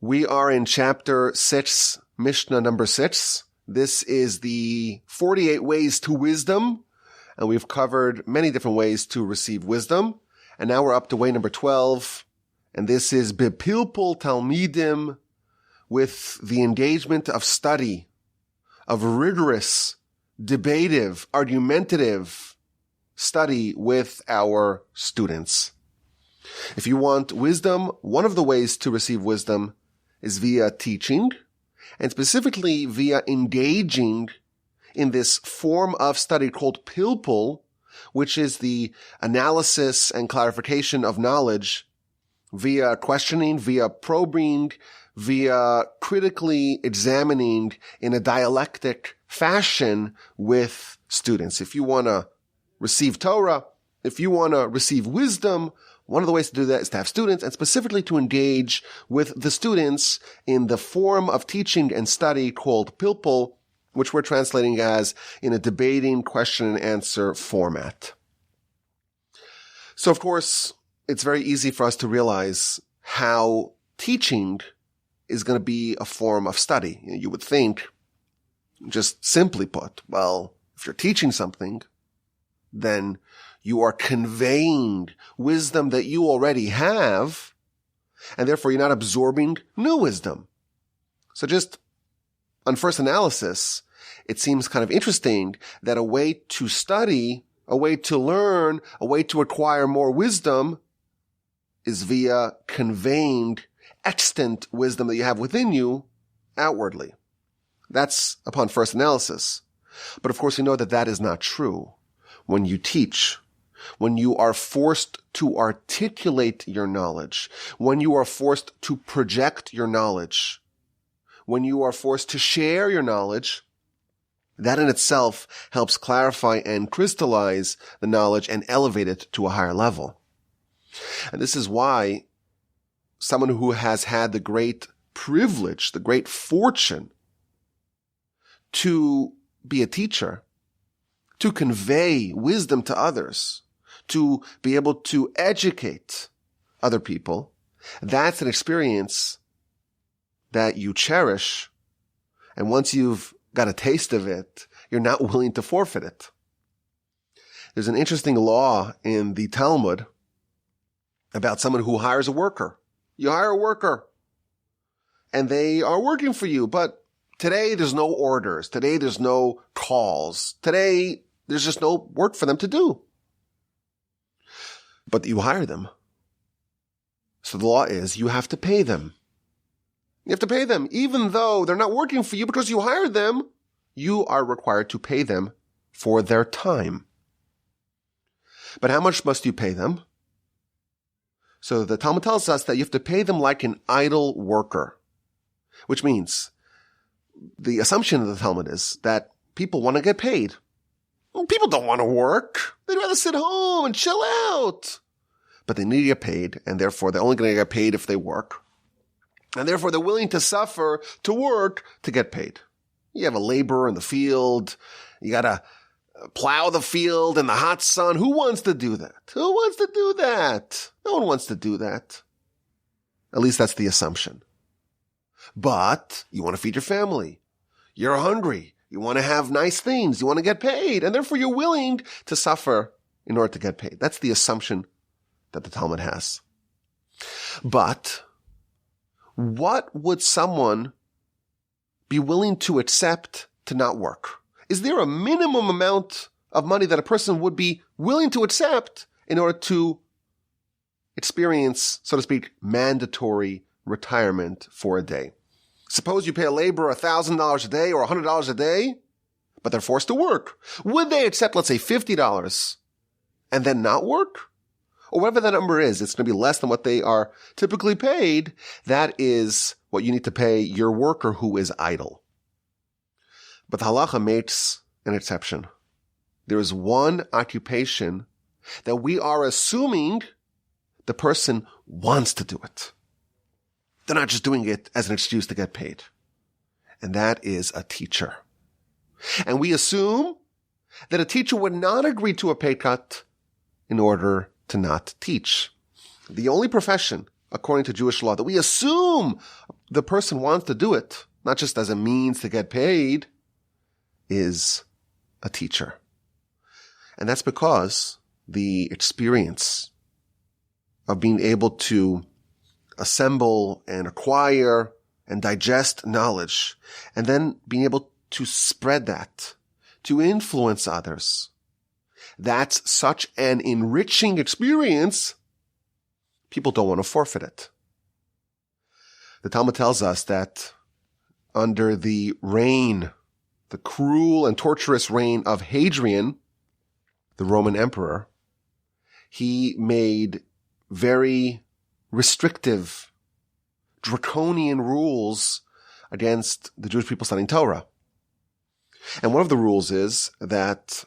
We are in chapter 6, Mishnah number 6. This is the 48 ways to wisdom, and we've covered many different ways to receive wisdom. And now we're up to way number 12, and this is Bepilpul Talmidim, with the engagement of study, of rigorous, debative, argumentative study with our students. If you want wisdom, one of the ways to receive wisdom is via teaching, and specifically via engaging in this form of study called pilpul, which is the analysis and clarification of knowledge via questioning, via probing, via critically examining in a dialectic fashion with students. If you want to receive Torah, if you want to receive wisdom, one of the ways to do that is to have students, and specifically to engage with the students in the form of teaching and study called pilpul, which we're translating as in a debating question and answer format. So, of course, it's very easy for us to realize how teaching is going to be a form of study. You would think, just simply put, well, if you're teaching something, then you are conveying wisdom that you already have, and therefore you're not absorbing new wisdom. So just on first analysis, it seems kind of interesting that a way to study, a way to learn, a way to acquire more wisdom is via conveying extant wisdom that you have within you outwardly. That's upon first analysis. But of course, we know that that is not true. When you teach, when you are forced to articulate your knowledge, when you are forced to project your knowledge, when you are forced to share your knowledge, that in itself helps clarify and crystallize the knowledge and elevate it to a higher level. And this is why someone who has had the great privilege, the great fortune to be a teacher, to convey wisdom to others, to be able to educate other people, that's an experience that you cherish. And once you've got a taste of it, you're not willing to forfeit it. There's an interesting law in the Talmud about someone who hires a worker. You hire a worker, and they are working for you, but today there's no orders. Today there's no calls. Today there's just no work for them to do. But you hire them. So the law is you have to pay them. You have to pay them. Even though they're not working for you because you hired them, you are required to pay them for their time. But how much must you pay them? So the Talmud tells us that you have to pay them like an idle worker, which means the assumption of the Talmud is that people want to get paid. Well, people don't want to work. They'd rather sit home and chill out. But they need to get paid, and therefore they're only going to get paid if they work. And therefore they're willing to suffer to work to get paid. You have a laborer in the field. You got to plow the field in the hot sun. Who wants to do that? Who wants to do that? No one wants to do that. At least that's the assumption. But you want to feed your family. You're hungry. You want to have nice things. You want to get paid. And therefore you're willing to suffer in order to get paid. That's the assumption that the Talmud has. But what would someone be willing to accept to not work? Is there a minimum amount of money that a person would be willing to accept in order to experience, so to speak, mandatory retirement for a day? Suppose you pay a laborer $1,000 a day or $100 a day, but they're forced to work. Would they accept, let's say, $50 and then not work? Or whatever that number is, it's going to be less than what they are typically paid. That is what you need to pay your worker who is idle. But the halacha makes an exception. There is one occupation that we are assuming the person wants to do it. They're not just doing it as an excuse to get paid. And that is a teacher. And we assume that a teacher would not agree to a pay cut in order to not teach. The only profession, according to Jewish law, that we assume the person wants to do it, not just as a means to get paid, is a teacher. And that's because the experience of being able to assemble and acquire and digest knowledge, and then being able to spread that, to influence others, that's such an enriching experience, people don't want to forfeit it. The Talmud tells us that under the reign, the cruel and torturous reign of Hadrian, the Roman emperor, he made very restrictive, draconian rules against the Jewish people studying Torah. And one of the rules is that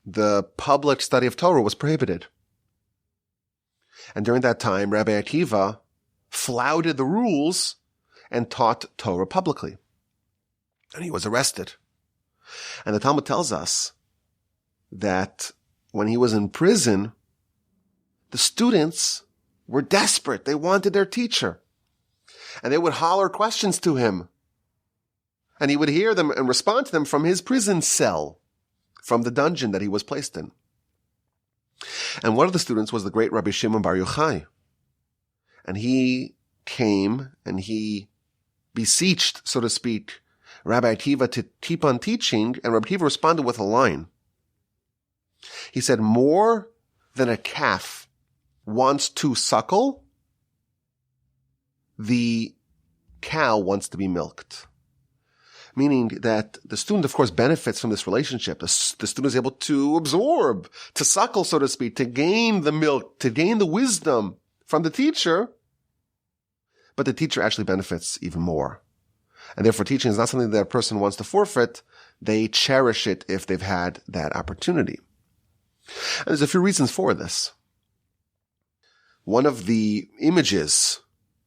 the public study of Torah was prohibited. And during that time, Rabbi Akiva flouted the rules and taught Torah publicly. And he was arrested. And the Talmud tells us that when he was in prison, the students were desperate. They wanted their teacher. And they would holler questions to him. And he would hear them and respond to them from his prison cell, from the dungeon that he was placed in. And one of the students was the great Rabbi Shimon Bar Yochai. And he came and he beseeched, so to speak, Rabbi Akiva to keep on teaching, and Rabbi Akiva responded with a line. He said, more than a calf wants to suckle, the cow wants to be milked. Meaning that the student, of course, benefits from this relationship. The student is able to absorb, to suckle, so to speak, to gain the milk, to gain the wisdom from the teacher. But the teacher actually benefits even more. And therefore, teaching is not something that a person wants to forfeit. They cherish it if they've had that opportunity. And there's a few reasons for this. One of the images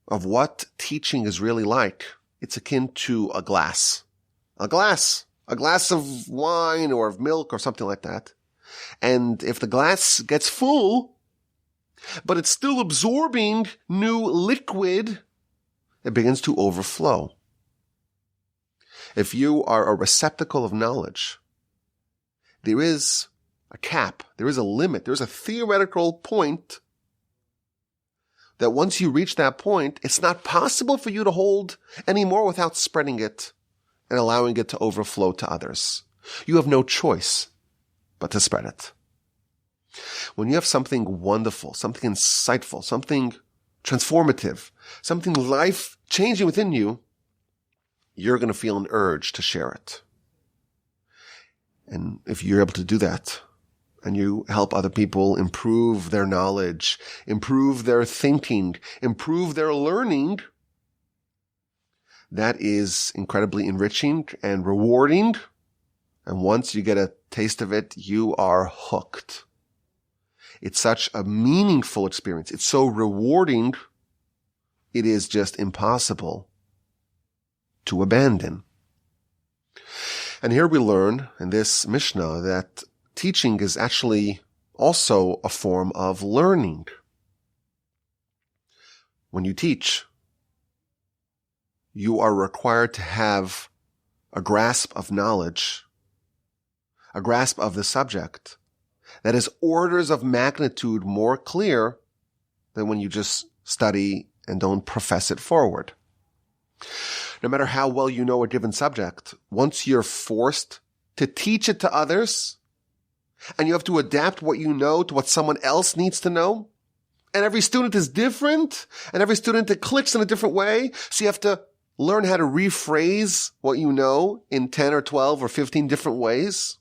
of what teaching is really like, it's akin to a glass. A glass of wine or of milk or something like that. And if the glass gets full, but it's still absorbing new liquid, it begins to overflow. If you are a receptacle of knowledge, there is a cap, there is a limit, there is a theoretical point that once you reach that point, it's not possible for you to hold anymore without spreading it and allowing it to overflow to others. You have no choice but to spread it. When you have something wonderful, something insightful, something transformative, something life-changing within you, you're going to feel an urge to share it. And if you're able to do that, and you help other people improve their knowledge, improve their thinking, improve their learning, that is incredibly enriching and rewarding. And once you get a taste of it, you are hooked. It's such a meaningful experience. It's so rewarding. It is just impossible to abandon. And here we learn in this Mishnah that teaching is actually also a form of learning. When you teach, you are required to have a grasp of knowledge, a grasp of the subject that is orders of magnitude more clear than when you just study and don't profess it forward. No matter how well you know a given subject, once you're forced to teach it to others, and you have to adapt what you know to what someone else needs to know, and every student is different, and every student it clicks in a different way, so you have to learn how to rephrase what you know in 10 or 12 or 15 different ways.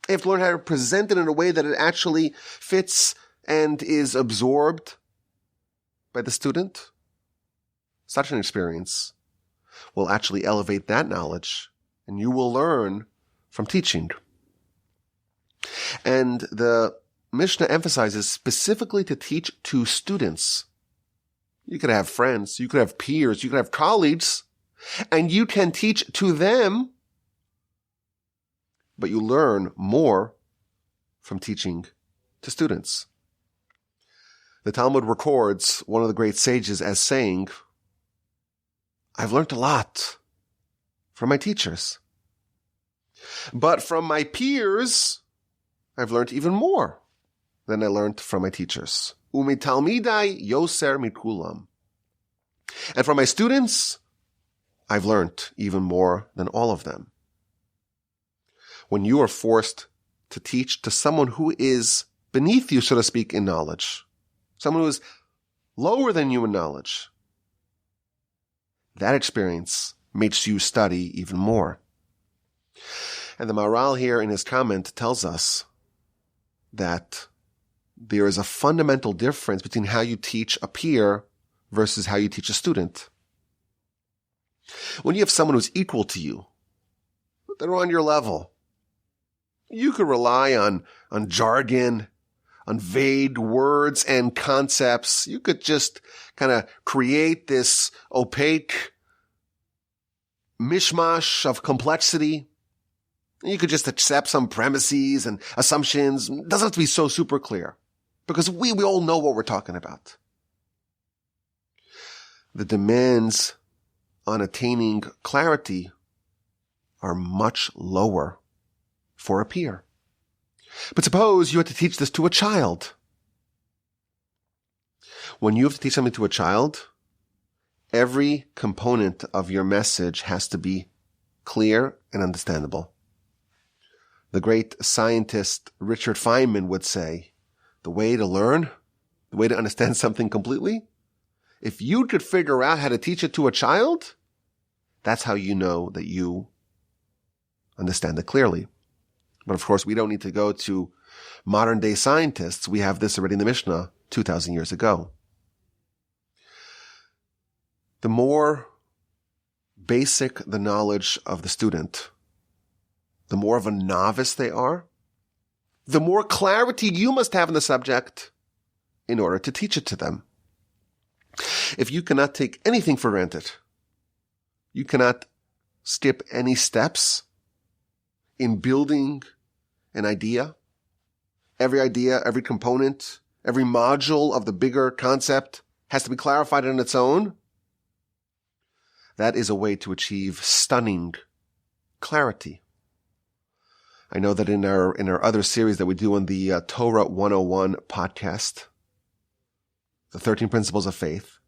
You have to learn how to present it in a way that it actually fits and is absorbed by the student. Such an experience will actually elevate that knowledge, and you will learn from teaching. And the Mishnah emphasizes specifically to teach to students. You could have friends, you could have peers, you could have colleagues, and you can teach to them, but you learn more from teaching to students. The Talmud records one of the great sages as saying I've learned a lot from my teachers. But from my peers, I've learned even more than I learned from my teachers. Umitalmidai yoser mikulam. And from my students, I've learned even more than all of them. When you are forced to teach to someone who is beneath you, so to speak, in knowledge, someone who is lower than you in knowledge, that experience makes you study even more. And the Maharal here in his comment tells us that there is a fundamental difference between how you teach a peer versus how you teach a student. When you have someone who's equal to you, they're on your level, you could rely on jargon, on vague words and concepts. You could just kind of create this opaque mishmash of complexity. You could just accept some premises and assumptions. It doesn't have to be so super clear because we all know what we're talking about. The demands on attaining clarity are much lower for a peer. But suppose you had to teach this to a child. When you have to teach something to a child, every component of your message has to be clear and understandable. The great scientist Richard Feynman would say, the way to learn, the way to understand something completely, if you could figure out how to teach it to a child, that's how you know that you understand it clearly. But of course, we don't need to go to modern day scientists. We have this already in the Mishnah 2,000 years ago. The more basic the knowledge of the student, the more of a novice they are, the more clarity you must have in the subject in order to teach it to them. If you cannot take anything for granted, you cannot skip any steps in building an idea, every component, every module of the bigger concept has to be clarified on its own, that is a way to achieve stunning clarity. I know that in our other series that we do on the Torah 101 podcast, the 13 Principles of Faith,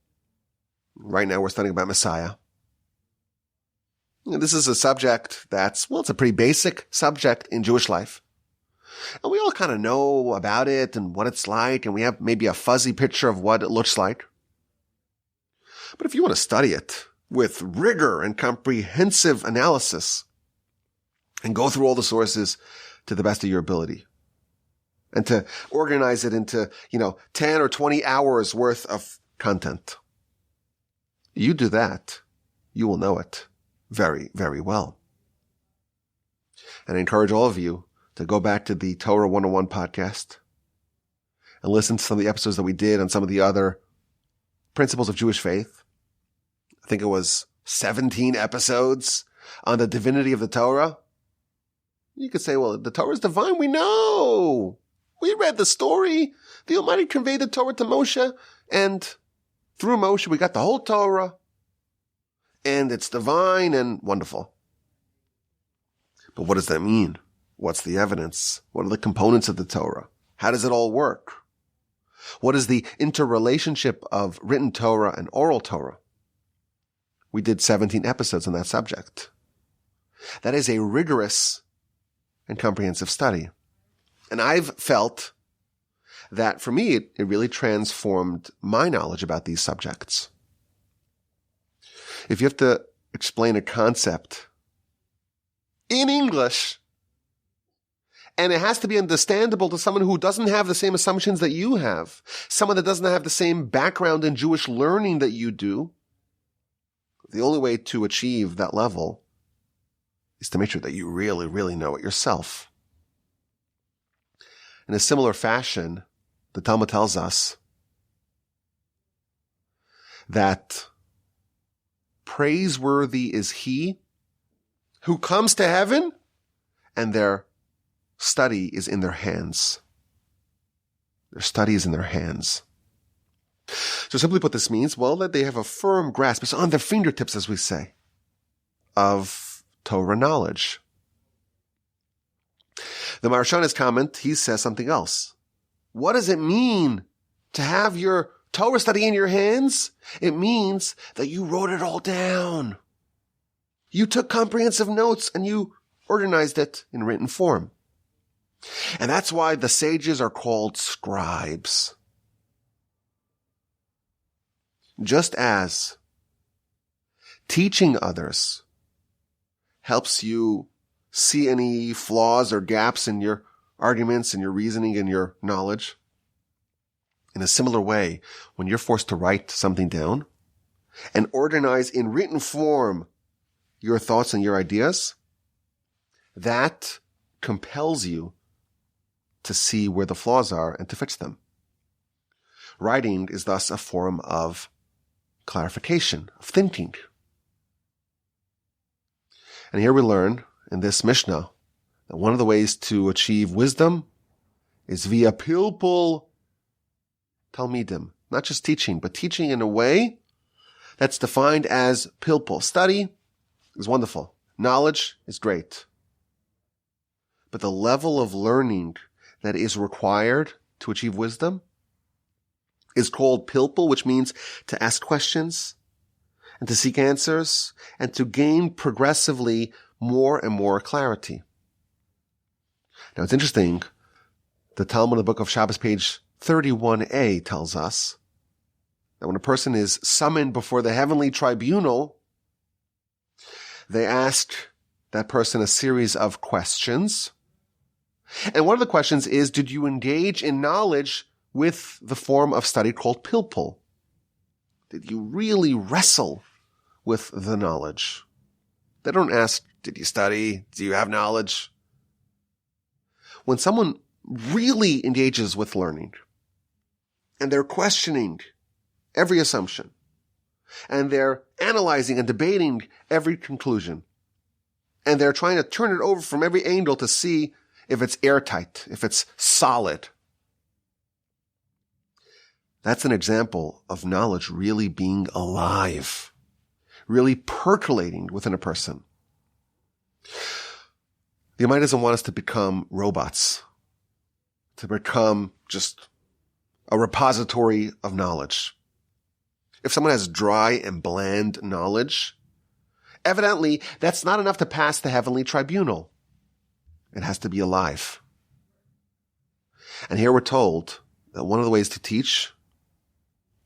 right now we're studying about Messiah. And this is a subject it's a pretty basic subject in Jewish life. And we all kind of know about it and what it's like, and we have maybe a fuzzy picture of what it looks like. But if you want to study it with rigor and comprehensive analysis, and go through all the sources to the best of your ability, and to organize it into, 10 or 20 hours worth of content, you do that, you will know it very, very well. And I encourage all of you to go back to the Torah 101 podcast and listen to some of the episodes that we did on some of the other principles of Jewish faith. I think it was 17 episodes on the divinity of the Torah. You could say, well, the Torah is divine. We know. We read the story. The Almighty conveyed the Torah to Moshe, and through Moshe, we got the whole Torah, and it's divine and wonderful. But what does that mean? What's the evidence? What are the components of the Torah? How does it all work? What is the interrelationship of written Torah and oral Torah? We did 17 episodes on that subject. That is a rigorous and comprehensive study. And I've felt that for me, it really transformed my knowledge about these subjects. If you have to explain a concept in English, and it has to be understandable to someone who doesn't have the same assumptions that you have, someone that doesn't have the same background in Jewish learning that you do, the only way to achieve that level is to make sure that you really, really know it yourself. In a similar fashion, the Talmud tells us that praiseworthy is he who comes to heaven and their study is in their hands. Their study is in their hands. So simply put, this means, well, that they have a firm grasp. It's on their fingertips, as we say, of Torah knowledge. The Maharsha in his comment, he says something else. What does it mean to have your Torah study in your hands? It means that you wrote it all down. You took comprehensive notes and you organized it in written form. And that's why the sages are called scribes. Just as teaching others helps you see any flaws or gaps in your arguments and your reasoning and your knowledge, in a similar way, when you're forced to write something down and organize in written form your thoughts and your ideas, that compels you to see where the flaws are and to fix them. Writing is thus a form of clarification, of thinking. And here we learn in this Mishnah that one of the ways to achieve wisdom is via pilpul talmidim. Not just teaching, but teaching in a way that's defined as pilpul. Study is wonderful. Knowledge is great. But the level of learning that is required to achieve wisdom is called pilpul, which means to ask questions and to seek answers and to gain progressively more and more clarity. Now it's interesting, the Talmud, the book of Shabbos, page 31a tells us that when a person is summoned before the heavenly tribunal, they ask that person a series of questions. And one of the questions is, did you engage in knowledge with the form of study called pilpul? Did you really wrestle with the knowledge? They don't ask, did you study? Do you have knowledge? When someone really engages with learning and they're questioning every assumption and they're analyzing and debating every conclusion and they're trying to turn it over from every angle to see if it's airtight, if it's solid, that's an example of knowledge really being alive, really percolating within a person. The Almighty doesn't want us to become robots, to become just a repository of knowledge. If someone has dry and bland knowledge, evidently that's not enough to pass the heavenly tribunal. It has to be alive. And here we're told that one of the ways to teach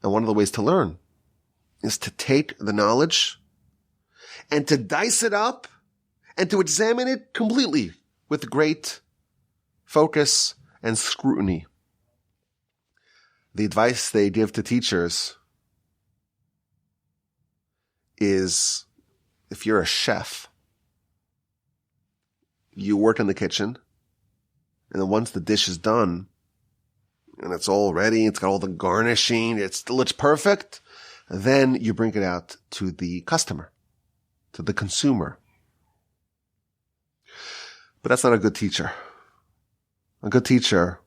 and one of the ways to learn is to take the knowledge and to dice it up and to examine it completely with great focus and scrutiny. The advice they give to teachers is, if you're a chef, you work in the kitchen, and then once the dish is done, and it's all ready, it's got all the garnishing, it still looks perfect, then you bring it out to the customer, to the consumer. But that's not a good teacher. A good teacher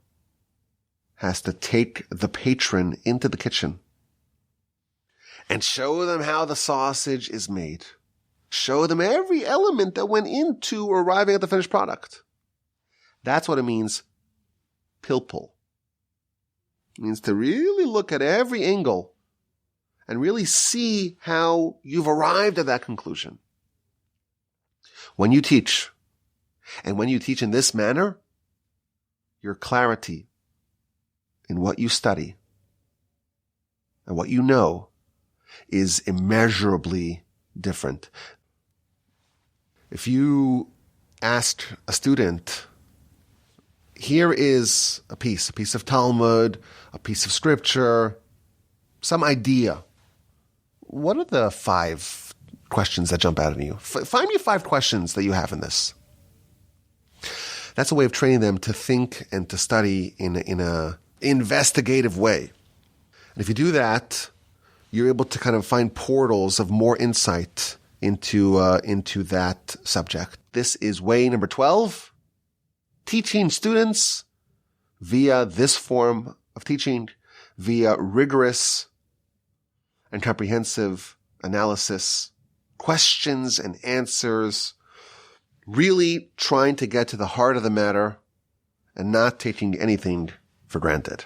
has to take the patron into the kitchen and show them how the sausage is made. Show them every element that went into arriving at the finished product. That's what it means, pilpul. It means to really look at every angle and really see how you've arrived at that conclusion. When you teach, and when you teach in this manner, your clarity in what you study and what you know is immeasurably different. If you asked a student, here is a piece of Talmud, a piece of scripture, some idea. What are the 5 questions that jump out at you? Find me 5 questions that you have in this. That's a way of training them to think and to study in a investigative way. And if you do that, you're able to kind of find portals of more insight into that subject. This is way number 12. Teaching students via this form of teaching, via rigorous and comprehensive analysis, questions and answers, really trying to get to the heart of the matter and not taking anything for granted.